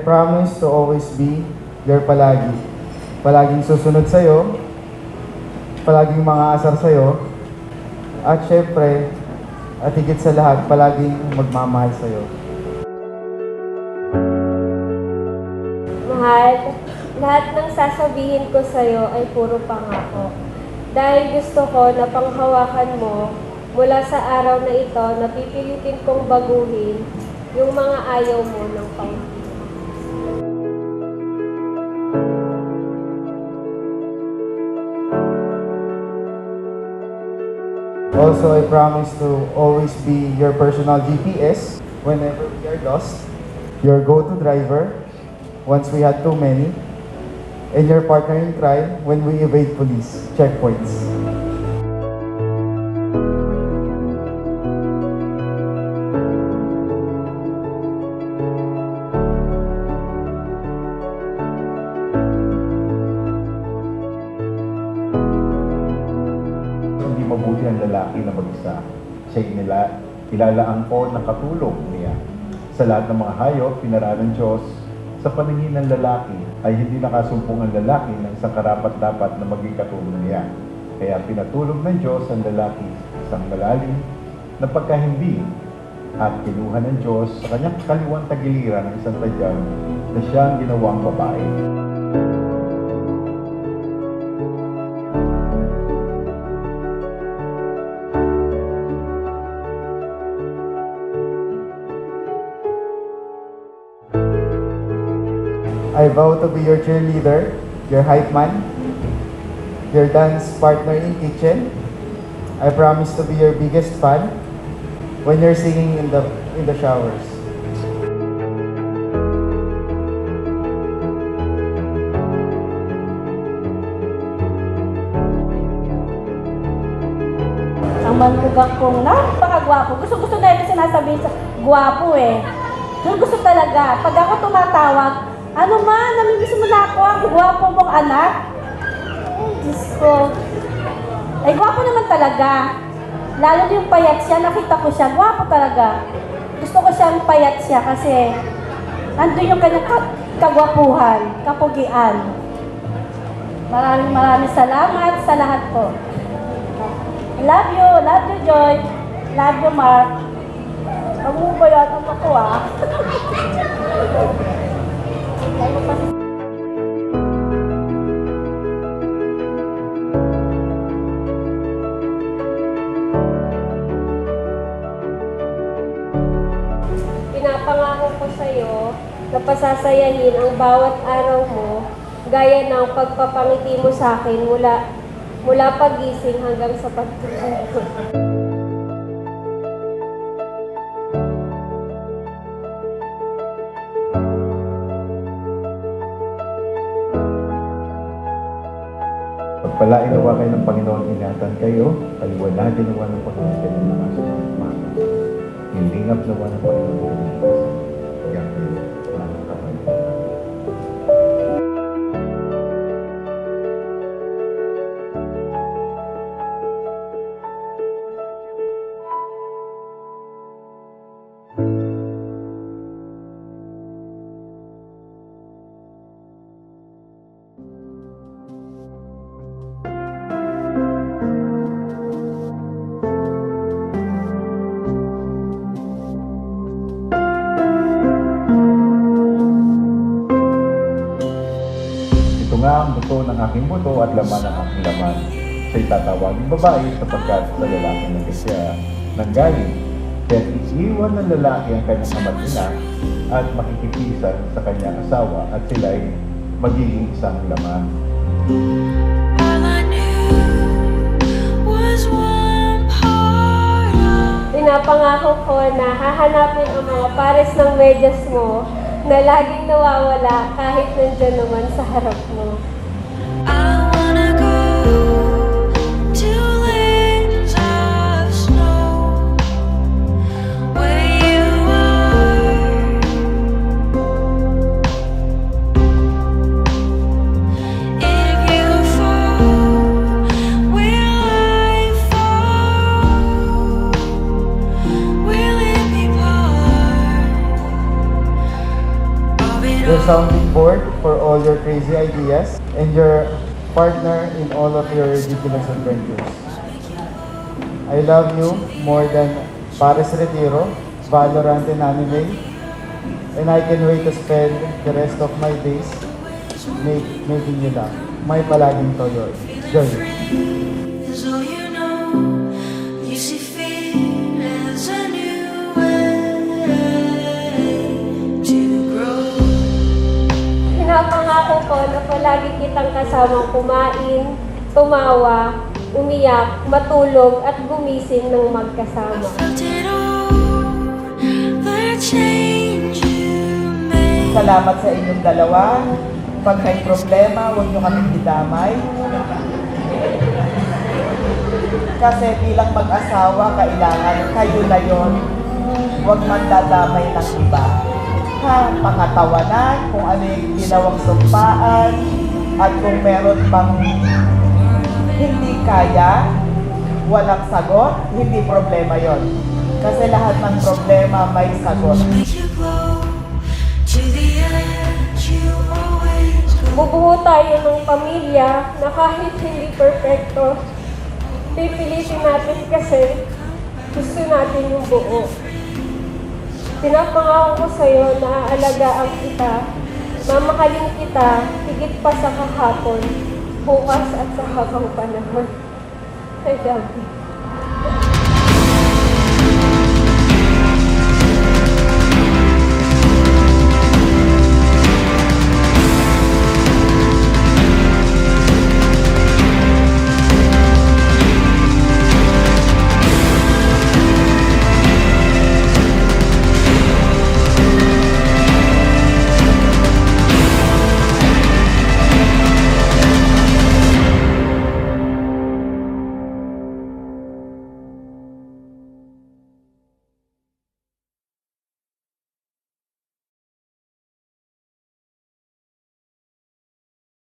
promise to always be your palagi. Palaging susunod sa'yo, palaging mga-asar sa'yo, at syempre, at higit sa lahat, palaging magmamahal sa'yo. Mahal, lahat ng sasabihin ko sa'yo ay puro pangako. Dahil gusto ko na panghawakan mo mula sa araw na ito na pipilitin kong baguhin yung mga ayaw mo ng pangako. Also, I promise to always be your personal GPS whenever we are lost, your go-to driver once we had too many, and your partner in crime when we evade police checkpoints. Hindi mabuti ang lalaki na mag-isa. Siya ilalaan ko ng katulong niya. Sa lahat ng mga hayop, pinaraan ng Diyos, sa paningin ng lalaki ay hindi nakasumpong ang lalaki ng isang karapat-dapat na maging katulong niya. Kaya pinatulog ng Diyos ang lalaki isang malalim na pagkahimbing at kinuha ng Diyos sa kanyang kaliwang tagiliran ng isang tadyang na siya ang ginawang babae. I vow to be your cheerleader, your hype man, your dance partner in kitchen. I promise to be your biggest fan when you're singing in the showers. Ang manlugang kong napakagwapo. Gusto na yung sinasabihin sa gwapo eh. Gusto talaga. Pag ako tumatawag, ano man, namimiss mo na ako, ang gwapo mong anak. Ay, Diyos ko. Ay, gwapo naman talaga. Lalo yung payat siya, nakita ko siya, gwapo talaga. Gusto ko siyang payat siya kasi nandun yung kanyang kagwapuhan, kapugian. Maraming salamat sa lahat po. Love you, Joy. Love you, Mark. Huwag mo ba yan ang ako, Pinapangako ko sa'yo na pasasayahin ang bawat araw mo gaya ng pagpapangiti mo sa akin mula pagising hanggang sa pagtulog. Pagpalain nawa kayo ng Panginoon, ingatan kayo, paliwanagin nawa ng Panginoon kayo ng mga sumama. Ilingap nawa ng Panginoon kayo ng mga yan kayo, mga kapatid. Ito nga ang buto ng aking buto at laman ng aking laman. Siya'y tatawaging babae sapagkat sa lalaki na siya nanggaling. Kaya iiwan ng lalaki ang kanyang ama't ina at makikipisan sa kanyang asawa at sila'y magiging isang laman. All I knew was one part of Pinapangako ko na hahanapin ang mga pares ng medyas mo na laging nawawala kahit nandyan naman sa harap mo. I wanna go to lanes of snow where you are. If you fall, will I fall? Will it be part of it all? sounding board for all your crazy ideas, and your partner in all of your ridiculous adventures. I love you more than Paris Retiro, Valorant, and anime, and I can wait to spend the rest of my days making you laugh. May palaging toyo. Joy. Is all you know. You see fear as a new way to grow. Pinapangako ko na palagi kitang kasamang kumain, tumawa, umiyak, matulog at gumising ng magkasama. Felt it all, the change you made. Salamat sa inyong dalawa. Pag may problema, huwag nyo kaming idamay. Kasi bilang mag-asawa, kailangan kayo na yon. Huwag mandadamay ng iba. Ha, pakatawanan, kung ano yung ginawang sumpaan, at kung meron pang hindi kaya, walang sagot, hindi problema yon. Kasi lahat ng problema may sagot. Make you glow to the edge you always go. Bubuo tayo ng pamilya na kahit hindi perfecto, pipilitin natin kasi gusto natin yung buo. Pinapangako ko sa'yo na aalagaan kita, mamahalin kita, higit pa sa kahapon, bukas at sa habang panahon. I love you.